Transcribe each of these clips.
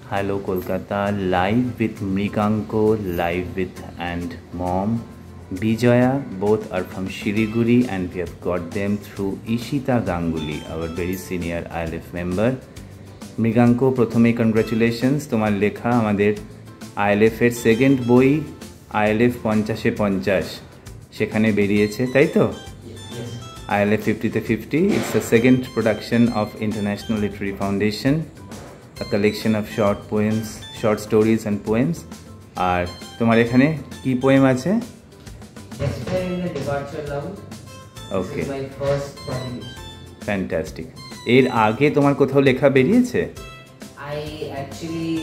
Hello Kolkata, live with Mriganko, live with and mom Bijoya. Both are from Shiriguri and we have got them through Ishita Ganguly, our very senior ILF member. Mriganko, প্রথমেই congratulations, তোমার লেখা আমাদের ILF এর second বই ILF 50-এ 50 সেখানে বেরিয়েছে, তাই তো? ILF 50-তে 50, it's the second production of International Literary Foundation, a collection of short poems, short stories and poems. আর তোমার এখানে কি পোয়েম আছে? Despair in the Departure Love. Okay. This is my first publication. Fantastic. এর আগে তোমার কোথাও লেখা বেরিয়েছে? I actually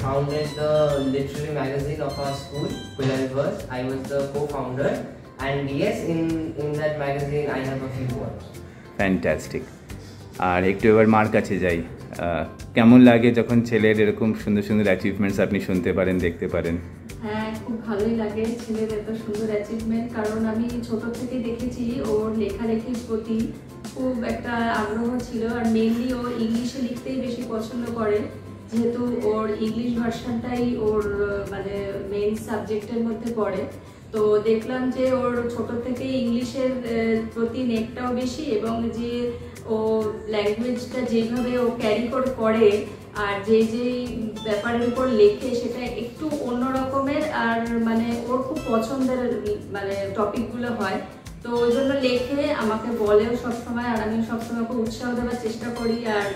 founded the literary magazine of our school, Quill & Verse. I was the co-founder, and yes, in that magazine I have a few poems. Fantastic. আর একটু এবার মার কাছে যাই, কেমন লাগে যখন ছেলের এরকম সুন্দর সুন্দর অ্যাচিভমেন্টস আপনি শুনতে পারেন, দেখতে পারেন? হ্যাঁ, খুব ভালোই লাগে ছেলের এত সুন্দর অ্যাচিভমেন্ট, কারণ আমি ছোট থেকে দেখেছি ওর লেখালেখির প্রতি খুব একটা আগ্রহ ছিল। আর মেনলি ও ইংলিশে লিখতেই বেশি পছন্দ করে, যেহেতু ওর ইংলিশ ভার্সনটাই ওর মানে মেইন সাবজেক্টের মধ্যে পড়ে। তো দেখলাম যে ওর ছোট থেকে ইংলিশের প্রতি নেকটাও বেশি, এবং যে ও ল্যাঙ্গুয়েজটা যেভাবে ও ক্যারি করে আর যে ব্যাপারের উপর লেখে সেটা একটু অন্য রকমের, আর মানে ওর খুব পছন্দের মানে টপিকগুলো হয়। তো ওই জন্য লেখে, আমাকে বলেও সবসময়, আর আমি সবসময় ওকে উৎসাহ দেওয়ার চেষ্টা করি, আর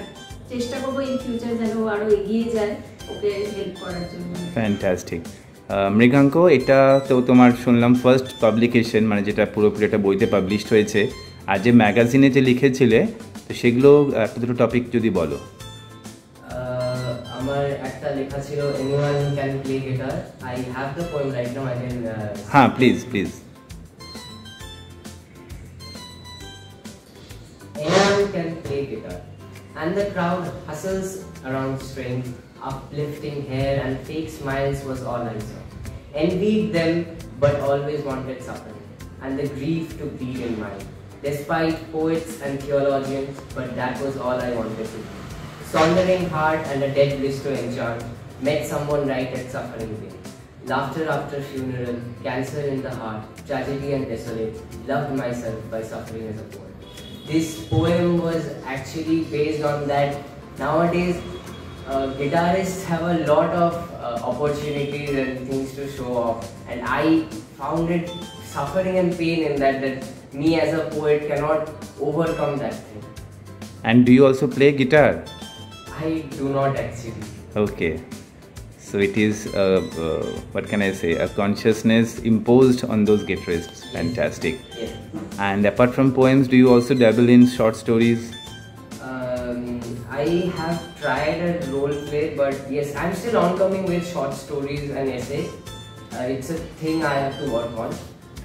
চেষ্টা করবো ইন ফিউচার যেন ও আরও এগিয়ে যায়, ওকে হেল্প করার জন্য। ফ্যান্টাস্টিক। মৃগাঙ্ক, এটা তো তোমার শুনলাম ফার্স্ট পাবলিকেশন, মানে যেটা পুরোপুরি একটা বইতে পাবলিশড হয়েছে। আর যে ম্যাগাজিনে যে লিখেছিলে, তো সেগুলো একটা দুটো টপিক যদি বলো। আমার একটা লেখা ছিল Anyone Can Play Guitar. I have the poem right now. I can হ্যাঁ, please. Anyone can play guitar, and the crowd hustles around strings, uplifting hair and fake smiles was all I saw. Envied them, but always wanted suffering, and the grief to bleed in mind. Despite poets and theologians, but that was all I wanted to be. Sondering heart and a dead bliss to enchant, met someone right at suffering pain. Laughter after funeral, cancer in the heart, tragedy and desolate, loved myself by suffering as a poet. This poem was actually based on that. Nowadays, guitarists have a lot of opportunities and things to show off, and I found it suffering and pain in that me as a poet cannot overcome that thing. And do you also play guitar? I do not actually. Okay, so it is what can I say, a consciousness imposed on those guitarists. Fantastic. Yes. And apart from poems, do you also dabble in short stories? I have tried a role play, but yes, I'm still oncoming with short stories and essays. It's a thing I have to work on.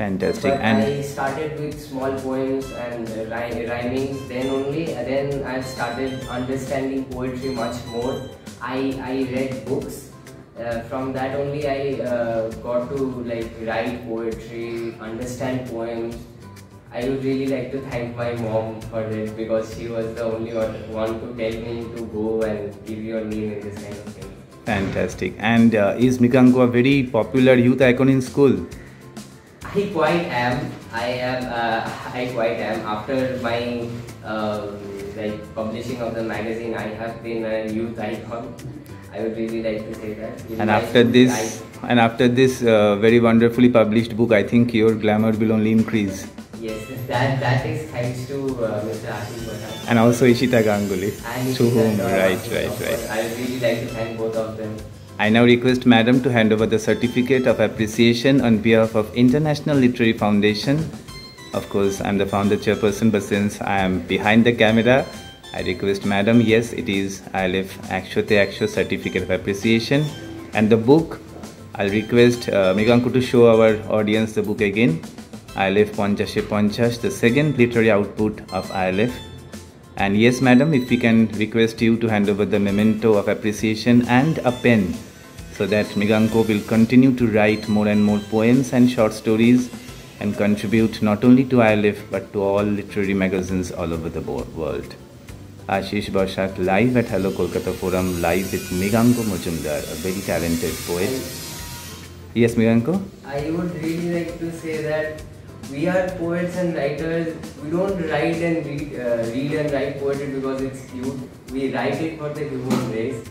Fantastic. But And I started with small poems and rhyming, then only, and then I started understanding poetry much more. I read books. From that only I got to like write poetry, understand poems. I would really like to thank my mom for it, because she was the only one to tell me to go and give your name in this kind of thing. fantastic. And is Mriganko a very popular youth icon in school? I quite am. I quite am. After my like publishing of the magazine, I have been a youth icon. I would really like to say that. And after this very wonderfully published book, I think your glamour will only increase. Yes, that is thanks to Mr. Ashish Bhatta. And also Ishita Ganguly. And To whom? Right. I would really like to thank both of them. I now request Madam to hand over the certificate of appreciation on behalf of International Literary Foundation. Of course, I'm the founder chairperson, but since I am behind the camera, I request Madam, yes, it is ILF Akshote Aksho Certificate of Appreciation. And the book, I'll request Mriganko to show our audience the book again. ILF 50-এ 50, the second literary output of ILF. And yes, Madam, if we can request you to hand over the memento of appreciation and a pen, so that Mriganko will continue to write more and more poems and short stories and contribute not only to ILF but to all literary magazines all over the world. Ashish Bashak live at Hello Kolkata Forum, live with Mriganko Majumdar, a very talented poet. Yes, Mriganko? I would really like to say that we are poets and writers. We don't write and read and write poetry because it's cute. We write it for the human race.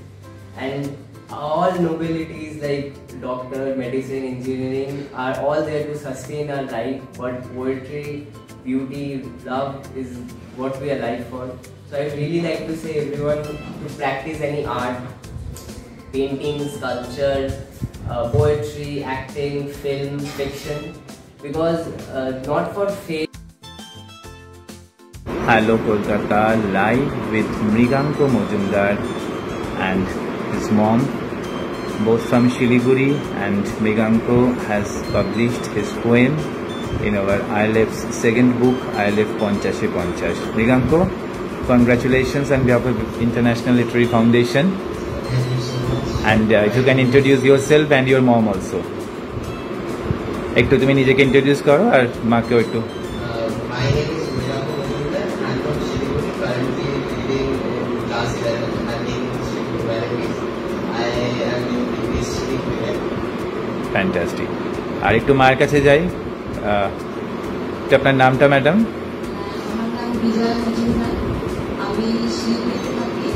And all nobilities like doctor, medicine, engineering are all there to sustain our life. But poetry, beauty, love is what we are alive for. So I would really like to say everyone to practice any art, painting, sculpture, poetry, acting, film, fiction, because not for fame. Hello Kolkata, live with Mriganko Majumdar and his mom, both from Shiliguri, and Mriganko has published his poem in our ILF's second book, ILF Ponchashe Ponchash. Mriganko, congratulations on behalf of International Literary Foundation. Thank you so much. And if you can introduce yourself and your mom also. একটু তুমি নিজেকে introduce করো আর মাকেও একটু। My name is Mriganko Majumdar. I'm from Shiliguri, currently reading in class 11 and taking history to humanities. I am in history today. Fantastic. আর একটু মায়ের কাছে যাই। আপনার নামটা ম্যাডাম? আমার নাম বিজয়া মজুমদার, আমি শিলিগুড়িতে থাকি।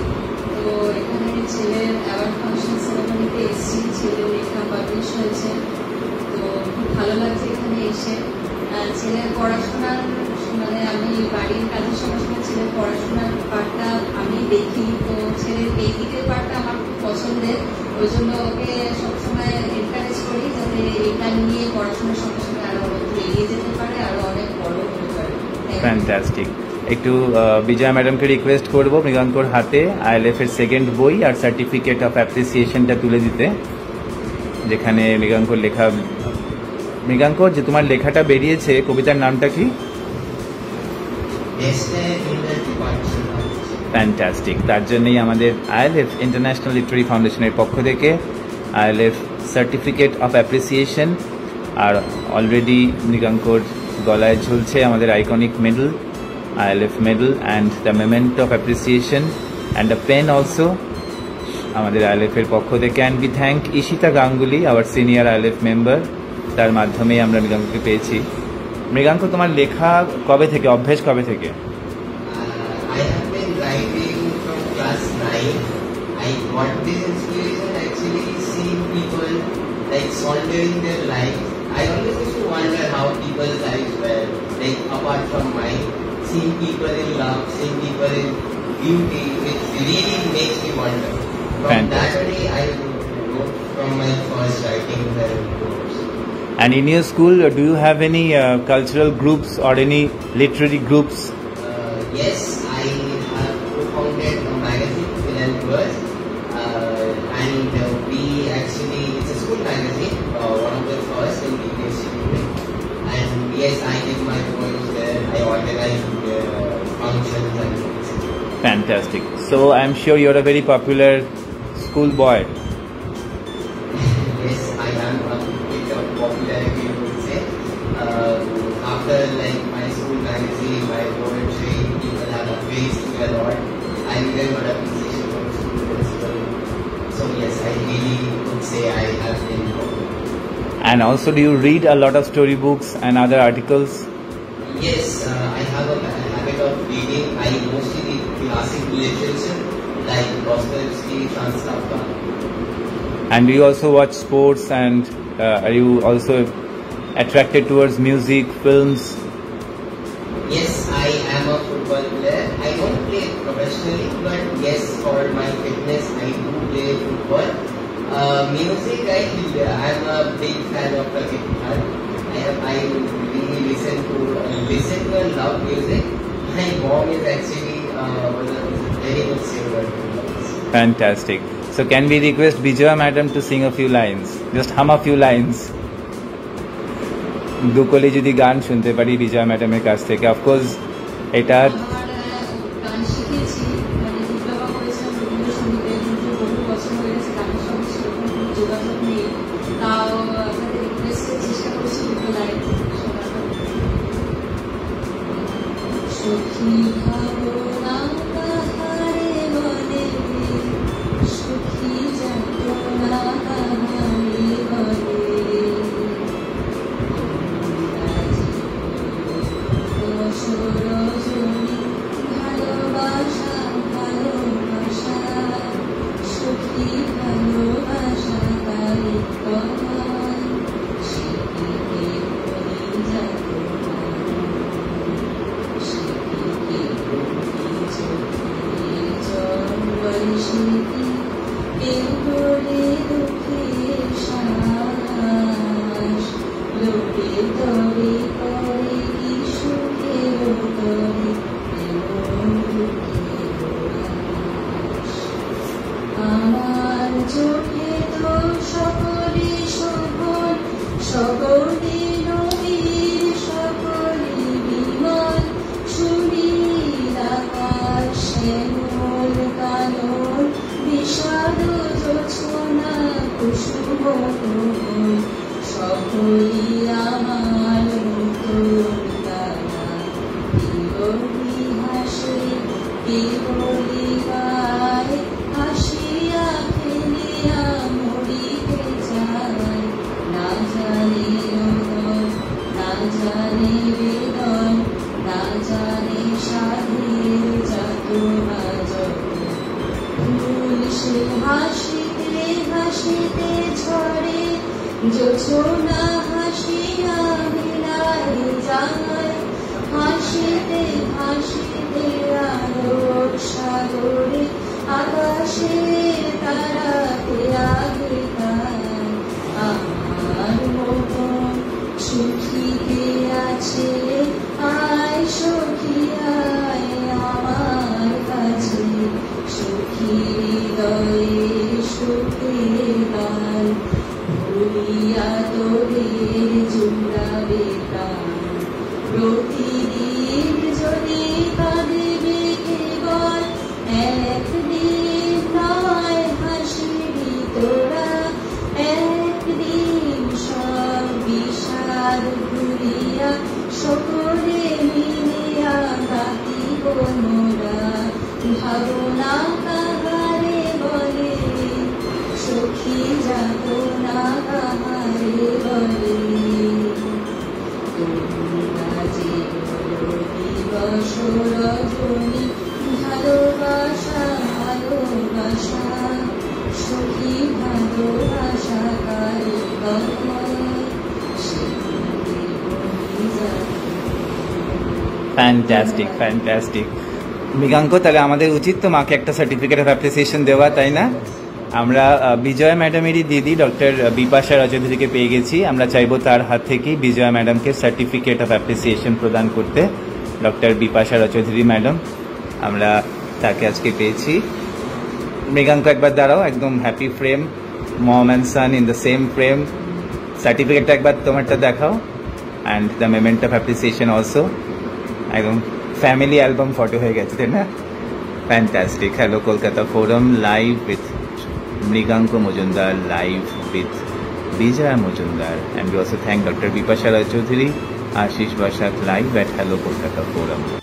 তো এখানে ছেলের অ্যাওয়ার্ড ফাংশন সেরেমনিতে এসেছি, ছেলের লেখা পাবলিশ হয়েছে। তো খুব ভালো লাগছে এখানে এসে। ছেলের পড়াশোনার মানে আমি বাড়ির কাজের সময় সময় ছেলের পড়াশোনার পার্টটা আমি দেখি। তো ছেলের এই দিকের পার্টটা আমার খুব পছন্দের, ওই জন্য ওকে সবসময় এনকারেজ করি যাতে এটা নিয়ে পড়াশোনার সঙ্গে সঙ্গে আরো এগিয়ে যেতে পারে, আরো অনেক বড় হতে পারে। ফ্যান্টাস্টিক। একটু বিজয়া ম্যাডামকে রিকোয়েস্ট করবো মৃগাঙ্কর হাতে ILF এর সেকেন্ড বই আর সার্টিফিকেট অফ অ্যাপ্রিসিয়েশনটা তুলে দিতে, যেখানে মৃগাঙ্কর লেখা। মৃগাঙ্কর, যে তোমার লেখাটা বেরিয়েছে, কবিতার নামটা কি? ফ্যান্টাস্টিক। তার জন্যই আমাদের ILF ইন্টারন্যাশনাল লিটারি ফাউন্ডেশনের পক্ষ থেকে ILF সার্টিফিকেট অফ অ্যাপ্রিসিয়েশন, আর অলরেডি মৃগাঙ্কর গলায় ঝুলছে আমাদের iconic medal, ILF medal and the memento of appreciation and a pen also আমাদের ILF এর পক্ষ থেকে। and we thank Ishita Ganguly, our senior ILF member, তার মাধ্যমে আমরা মৃগাঙ্ককে পেয়েছি। মৃগাঙ্ক, তোমার লেখা কবে থেকে, অভ্যেস কবে থেকে? I have been writing from class 9. I got this inspiration actually seeing people like solving their lives. I always used to wonder how people's lives were, like apart from mine. Seeing people in love, seeing people in beauty, it really makes me wonder. From that day, I wrote from my first writing books. And in your school, do you have any cultural groups or any literary groups? Yes, I have co-founded a magazine, Finland Verse, and we actually, it's a school magazine, one of the first in English. And yes, I give my poems there, I organize functions and things. Fantastic. So I'm sure you're a very popular school boy. Yes, I am a bit of popularity, you would say. After like my school magazine, my poetry, people have praised me a lot. I even got appreciation from the school principal. So yes, I really would say I have been popular. And also, do you read a lot of storybooks and other articles? Yes, I have a habit of reading. I mostly read classic literature like Dostoevsky, Franz Kafka. And do you also watch sports, and are you also attracted towards music, films? Yes, I am a football player. I don't play professionally, but yes, for my fitness, I do play football. Music, I'm a big fan of the guitar. I really listen to and love music. My mom is actually was a very good singer. Fantastic. So can we request Bijaya madam to sing a few lines? Just hum a few lines. দুকলে যদি গান শুনতে পারি বিজয়া ম্যাডামের কাছ থেকে, of course এটা গান শিখেছি, মানে ডিপ্লোমা করেছিলাম রবীন্দ্রসঙ্গীতে, কিন্তু বহু বছর হয়ে গেছে, গানের সঙ্গে সেরকম কোনো যোগাযোগ নেই। তাও আপনাদের রিকোয়েস্টে চেষ্টা করছি দুটো লাইন শোনানোর। সখী ভাবনা ফ্যান্টাস্টিক ফ্যান্টাস্টিক। মৃগাঙ্ক, তাহলে আমাদের উচিত তো মাকে একটা সার্টিফিকেট অফ অ্যাপ্রিসিয়েশন দেওয়া, তাই না? আমরা বিজয়া ম্যাডামেরই দিদি ডক্টর বিপাশা রচৌধুরীকে পেয়ে গেছি। আমরা চাইবো তার হাত থেকেই বিজয়া ম্যাডামকে সার্টিফিকেট অফ অ্যাপ্রিসিয়েশন প্রদান করতে। ডক্টর বিপাশা রচৌধুরী ম্যাডাম, আমরা তাকে আজকে পেয়েছি। মৃগাঙ্ক একবার দাঁড়াও, একদম happy frame, mom and son in the same frame. সার্টিফিকেটটা একবার তোমারটা দেখাও, and the memento of appreciation also. একদম ফ্যামিলি অ্যালবাম ফটো হয়ে গেছে, তাই না? Fantastic. Hello Kolkata forum live with Mriganka Majumdar, live with Bijaya Majumdar, and we also thank Dr. Bipasha Rajchodhuri, Ashish Bashak live at Hello Kolkata Forum.